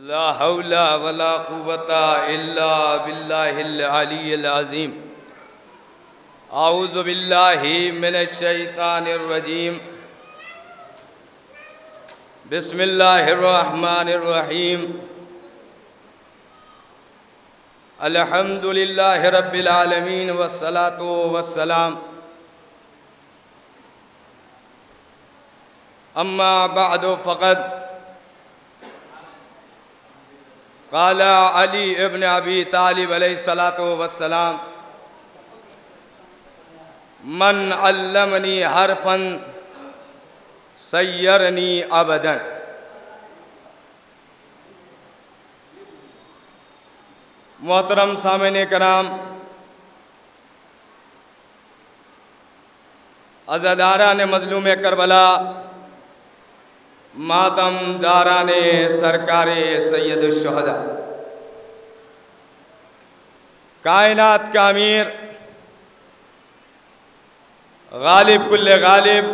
لا حول ولا قوة إلا بالله العلي العظيم. أعوذ بالله من الشيطان الرجيم. بسم الله الرحمن الرحيم. الحمد لله رب العالمين والصلاة والسلام. أما بعد فقد قال علی ابن ابی طالب علیہ الصلاۃ والسلام: من علمنی حرفا سیرنی ابدا. محترم سامعین کرام، عزاداران مظلوم کربلا، ماتم داران سرکار سید الشہداء، کائنات کا امیر، غالب کل غالب،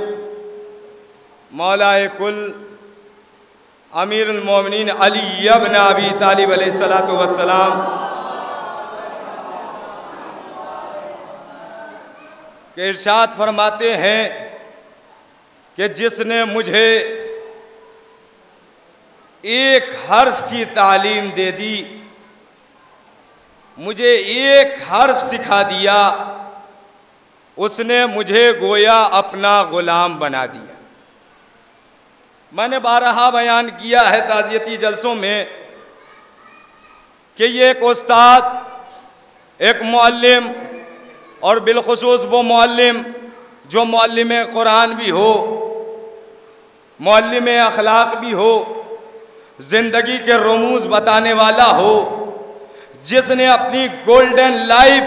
مولا کل، امیر المومنین علی ابن ابی طالب علیہ السلام کہ ارشاد فرماتے ہیں کہ جس نے مجھے ایک حرف کی تعلیم دے دی، مجھے ایک حرف سکھا دیا، اس نے مجھے گویا اپنا غلام بنا دیا. میں نے بارہا بیان کیا ہے تعزیتی جلسوں میں کہ یہ ایک استاد، ایک معلم، اور بالخصوص وہ معلم جو معلم قرآن بھی ہو، معلم اخلاق بھی ہو، زندگی کے رموز بتانے والا ہو، جس نے اپنی گولڈن لائف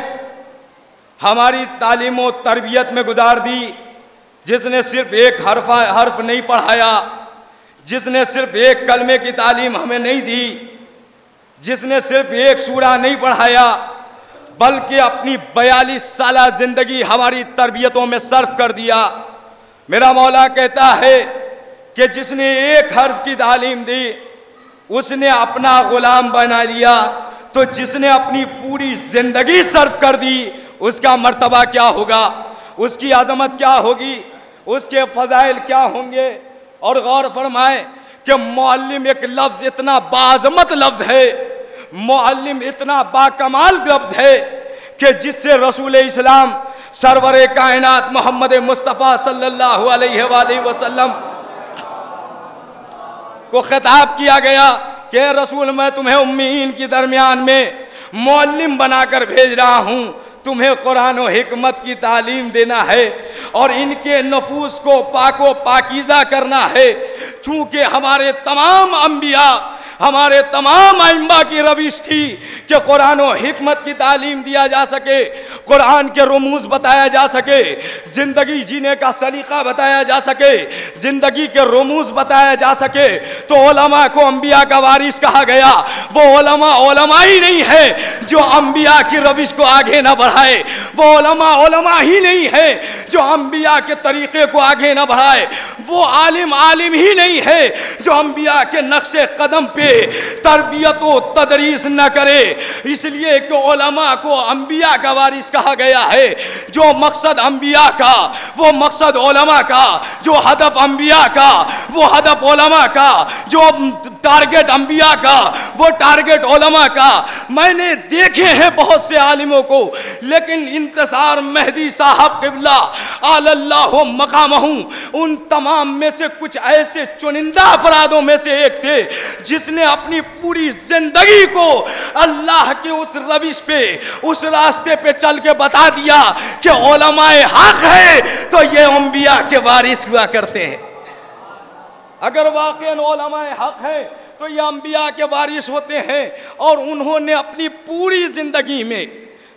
ہماری تعلیم و تربیت میں گزار دی، جس نے صرف ایک حرف نہیں پڑھایا، جس نے صرف ایک کلمے کی تعلیم ہمیں نہیں دی، جس نے صرف ایک سورہ نہیں پڑھایا، بلکہ اپنی 42 سالہ زندگی ہماری تربیتوں میں صرف کر دیا. میرا مولا کہتا ہے کہ جس نے ایک حرف کی تعلیم دی اس نے اپنا غلام بنا لیا، تو جس نے اپنی پوری زندگی صرف کر دی اس کا مرتبہ کیا ہوگا، اس کی عظمت کیا ہوگی، اس کے فضائل کیا ہوں گے. اور غور فرمائیں کہ معلم ایک لفظ اتنا باعظمت لفظ ہے، معلم اتنا باکمال لفظ ہے کہ جس سے رسول اسلام سرور کائنات محمد مصطفیٰ صلی اللہ علیہ وآلہ وسلم کو خطاب کیا گیا کہ اے رسول، میں تمہیں امیین کی درمیان میں معلم بنا کر بھیج رہا ہوں، تمہیں قرآن و حکمت کی تعلیم دینا ہے اور ان کے نفوس کو پاک و پاکیزہ کرنا ہے. چونکہ ہمارے تمام انبیاء، ہمارے تمام ائمہ کی روش تھی کہ قرآن و حکمت کی تعلیم دیا جا سکے، قرآن کے رموز بتایا جا سکے، زندگی جینے کا سلیقہ بتایا جا سکے، زندگی کے رموز بتایا جا سکے. تو علماء کو انبیاء کا وارث کہا گیا. وہ علماء ہی نہیں ہے جو انبیاء کی روش کو آگے نہ بڑھائے، وہ علماء ہی نہیں ہے جو انبیاء کے طریقے کو آگے نہ بڑھائے، وہ عالم ہی نہیں ہے جو انبیاء کے نقش قدم پہ تربیت و تدریس نہ کرے. اس لیے کہ علماء کو انبیاء کا وارث کہا گیا ہے. جو مقصد انبیاء کا وہ مقصد علماء کا، جو ہدف انبیاء کا وہ ہدف علماء کا، جو ٹارگٹ انبیاء کا وہ ٹارگٹ علماء کا. میں نے دیکھے ہیں بہت سے عالموں کو، لیکن انتصار مہدی صاحب قبلہ اعلی اللہ مقامہ ان تمام میں سے کچھ ایسے چنندہ افرادوں میں سے ایک تھے جس نے اپنی پوری زندگی کو اللہ کے اس روش پہ، اس راستے پہ چل کے بتا دیا کہ علماء حق ہے تو یہ انبیاء کے وارث ہوا کرتے ہیں. اگر واقعاً علماء حق ہیں تو یہ انبیاء کے وارث ہوتے ہیں. اور انہوں نے اپنی پوری زندگی میں،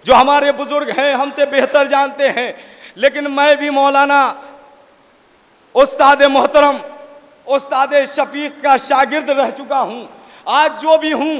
جو ہمارے بزرگ ہیں ہم سے بہتر جانتے ہیں، لیکن میں بھی مولانا استاد محترم استاد شفیق کا شاگرد رہ چکا ہوں. آج جو بھی ہوں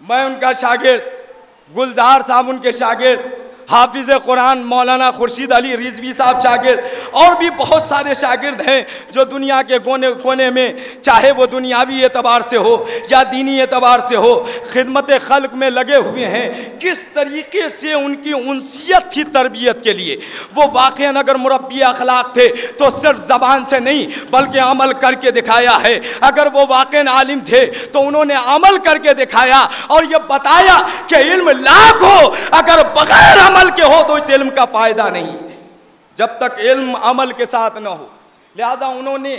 میں ان کا شاگرد گلزار صاحب ان کے شاگرد، حافظ قرآن مولانا خورشید علی رضوی صاحب شاگرد، اور بھی بہت سارے شاگرد ہیں جو دنیا کے کونے کونے میں، چاہے وہ دنیاوی اعتبار سے ہو یا دینی اعتبار سے ہو، خدمت خلق میں لگے ہوئے ہیں۔ کس طریقے سے ان کی انسیت تھی تربیت کے لیے، وہ واقعاً اگر مربی اخلاق تھے تو صرف زبان سے نہیں بلکہ عمل کر کے دکھایا ہے، اگر وہ واقعاً عالم تھے تو انہوں نے عمل کر کے دکھایا اور یہ بتایا کہ علم لاکھ ہو، اگر بغیر عمل کے ہو تو اس علم کا فائدہ نہیں ہے، جب تک علم عمل کے ساتھ نہ ہو۔ لہذا انہوں نے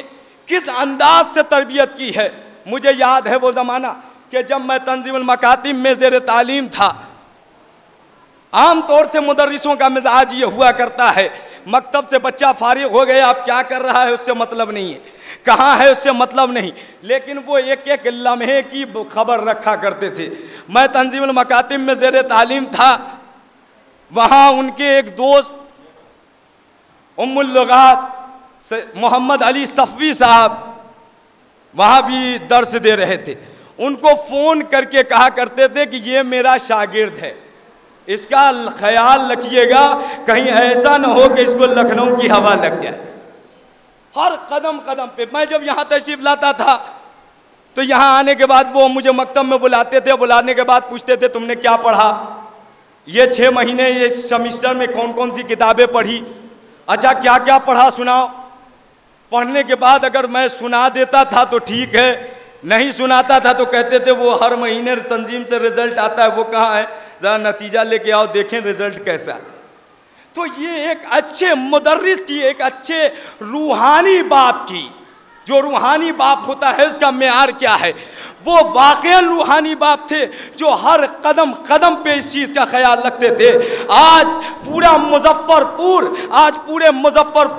کس انداز سے تربیت کی ہے۔ مجھے یاد ہے وہ زمانہ کہ جب میں تنظیم المکاتب میں زیر تعلیم تھا، عام طور سے مدرسوں کا مزاج یہ ہوا کرتا ہے، مکتب سے بچہ فارغ ہو گیا، اب کیا کر رہا ہے اس سے مطلب نہیں ہے، کہاں ہے اس سے مطلب نہیں، لیکن وہ ایک ایک لمحے کی خبر رکھا کرتے تھے۔ میں تنظیم المکاتب میں زیر تعلیم تھا، وہاں ان کے ایک دوست ام اللغات محمد علی صفوی صاحب وہاں بھی درس دے رہے تھے، ان کو فون کر کے کہا کرتے تھے کہ یہ میرا شاگرد ہے، اس کا خیال رکھیے گا کہیں ایسا نہ ہو کہ اس کو لکھنؤ کی ہوا لگ جائے۔ ہر قدم قدم پہ میں جب یہاں تشریف لاتا تھا تو یہاں آنے کے بعد وہ مجھے مکتب میں بلاتے تھے، بلانے کے بعد پوچھتے تھے تم نے کیا پڑھا، یہ 6 مہینے یہ سیمسٹر میں کون کون سی کتابیں پڑھی، اچھا کیا کیا پڑھا سناؤ۔ پڑھنے کے بعد اگر میں سنا دیتا تھا تو ٹھیک ہے، نہیں سناتا تھا تو کہتے تھے وہ ہر مہینے تنظیم سے رزلٹ آتا ہے، وہ کہاں ہے، ذرا نتیجہ لے کے آؤ دیکھیں رزلٹ کیسا ہے۔ تو یہ ایک اچھے مدرس کی، ایک اچھے روحانی باپ کی، جو روحانی باپ ہوتا ہے اس کا معیار کیا ہے، وہ واقعاً روحانی باپ تھے جو ہر قدم قدم پہ اس چیز کا خیال رکھتے تھے۔ آج پورا مظفر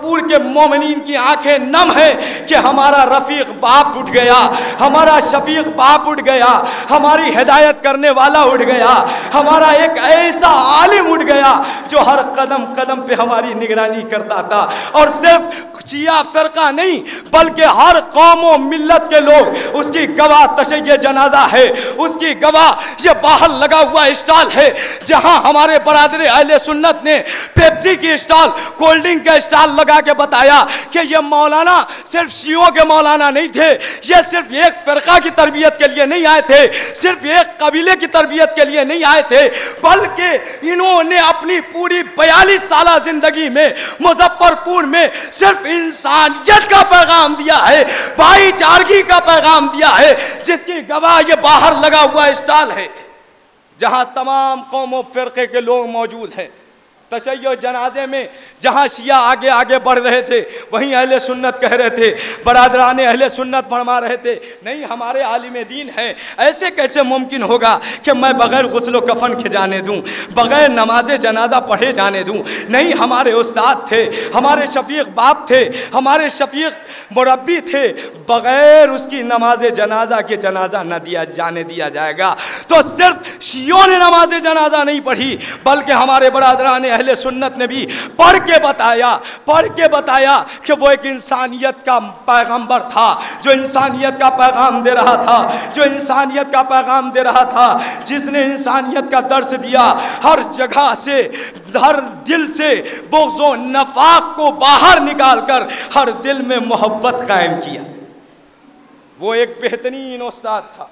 پور کے مومنین کی آنکھیں نم ہیں کہ ہمارا رفیق باپ اٹھ گیا، ہمارا شفیق باپ اٹھ گیا، ہماری ہدایت کرنے والا اٹھ گیا، ہمارا ایک ایسا عالم اٹھ گیا جو ہر قدم قدم پہ ہماری نگرانی کرتا تھا، اور صرف شیعہ فرقہ نہیں بلکہ ہر قوم و ملت کے لوگ اس کی گواہ تشیع جنازہ ہے، اس کی گواہ یہ باہر لگا ہوا اسٹال ہے جہاں ہمارے برادر اہل سنت نے پیپسی کی اسٹال، کولڈ ڈرنک کا اسٹال لگا کے بتایا کہ یہ مولانا صرف شیعوں کے مولانا نہیں تھے، یہ صرف ایک فرقہ کی تربیت کے لیے نہیں آئے تھے، صرف ایک قبیلے کی تربیت کے لیے نہیں آئے تھے، بلکہ انہوں نے اپنی پوری 42 سالہ زندگی میں مظفر پور میں صرف انسانیت کا پیغام دیا ہے، بھائی چارگی کا پیغام دیا ہے، جس کی گواہ یہ باہر لگا ہوا اسٹال ہے جہاں تمام قوم و فرقے کے لوگ موجود ہیں۔ تشیع جنازے میں جہاں شیعہ آگے آگے بڑھ رہے تھے وہیں اہل سنت کہہ رہے تھے، برادران اہل سنت فرما رہے تھے نہیں ہمارے عالم دین ہیں، ایسے کیسے ممکن ہوگا کہ میں بغیر غسل و کفن کے جانے دوں، بغیر نماز جنازہ پڑھے جانے دوں، نہیں ہمارے استاد تھے، ہمارے شفیق باپ تھے، ہمارے شفیق مربی تھے، بغیر اس کی نماز جنازہ کے جنازہ نہ جانے دیا جائے گا۔ تو صرف شیعوں نے نماز جنازہ نہیں پڑھی بلکہ ہمارے برادران اہل سنت نے بھی پڑھ کے بتایا کہ وہ ایک انسانیت کا پیغمبر تھا، جو انسانیت کا پیغام دے رہا تھا، جس نے انسانیت کا درس دیا، ہر جگہ سے، ہر دل سے بغض و نفاق کو باہر نکال کر ہر دل میں محبت قائم کیا۔ وہ ایک بہترین استاد تھا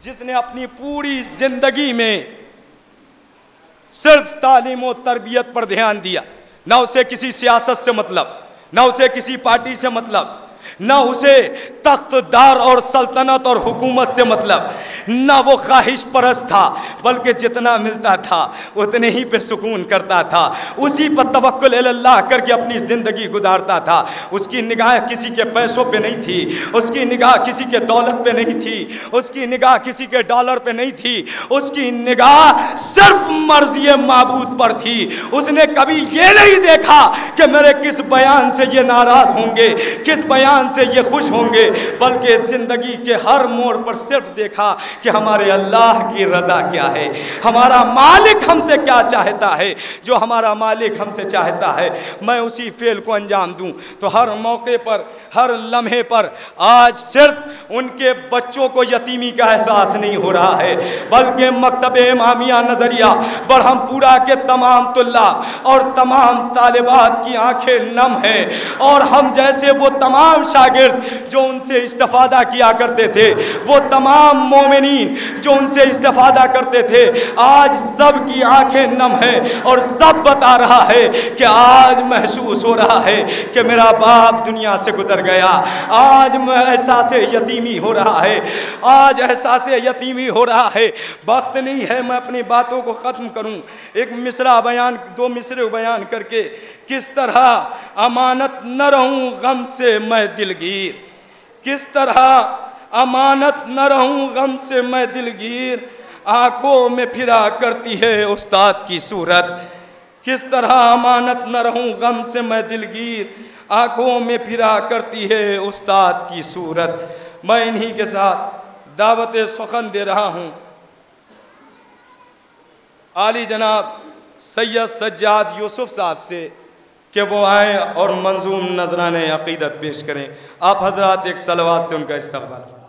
جس نے اپنی پوری زندگی میں صرف تعلیم و تربیت پر دھیان دیا، نہ اسے کسی سیاست سے مطلب، نہ اسے کسی پارٹی سے مطلب، نہ اسے تخت دار اور سلطنت اور حکومت سے مطلب، نہ وہ خواہش پرست تھا بلکہ جتنا ملتا تھا اتنے ہی پہ سکون کرتا تھا، اسی پر توکل اللہ کر کے اپنی زندگی گزارتا تھا۔ اس کی نگاہ کسی کے پیسوں پہ نہیں تھی، اس کی نگاہ کسی کے دولت پہ نہیں تھی، اس کی نگاہ کسی کے ڈالر پہ نہیں تھی، اس کی نگاہ صرف مرضی معبود پر تھی۔ اس نے کبھی یہ نہیں دیکھا کہ میرے کس بیان سے یہ ناراض ہوں گے، کس بیان ایمان سے یہ خوش ہوں گے، بلکہ زندگی کے ہر موڑ پر صرف دیکھا کہ ہمارے اللہ کی رضا کیا ہے، ہمارا مالک ہم سے کیا چاہتا ہے، جو ہمارا مالک ہم سے چاہتا ہے میں اسی فعل کو انجام دوں۔ تو ہر موقع پر، ہر لمحے پر آج صرف ان کے بچوں کو یتیمی کا احساس نہیں ہو رہا ہے، بلکہ مکتب امامیہ نظریہ برہم پورہ کے تمام طلاب اور تمام طالبات کی آنکھیں نم ہیں، اور ہم جیسے وہ تمام شاگرد جو ان سے استفادہ کیا کرتے تھے، وہ تمام مومنین جو ان سے استفادہ کرتے تھے، آج سب کی آنکھیں نم ہیں اور سب بتا رہا ہے کہ آج محسوس ہو رہا ہے کہ میرا باپ دنیا سے گزر گیا، آج احساس یتیمی ہو رہا ہے، آج احساس یتیمی ہو رہا ہے۔ وقت نہیں ہے میں اپنی باتوں کو ختم کروں، ایک مصرع بیان، دو مصرع بیان کر کے کس طرح امانت نہ رہوں غم سے میں دلگیر، کس طرح امانت نہ رہوں غم سے میں دلگیر، آنکھوں میں پھرا کرتی ہے استاد کی صورت، کس طرح امانت نہ رہوں غم سے میں دلگیر، آنکھوں میں پھرا کرتی ہے استاد کی صورت۔ میں انہی کے ساتھ دعوت سخن دے رہا ہوں عالی جناب سید سجاد یوسف صاحب سے کہ وہ آئیں اور منظوم نذرانِ عقیدت پیش کریں۔ آپ حضرات ایک صلوات سے ان کا استقبال۔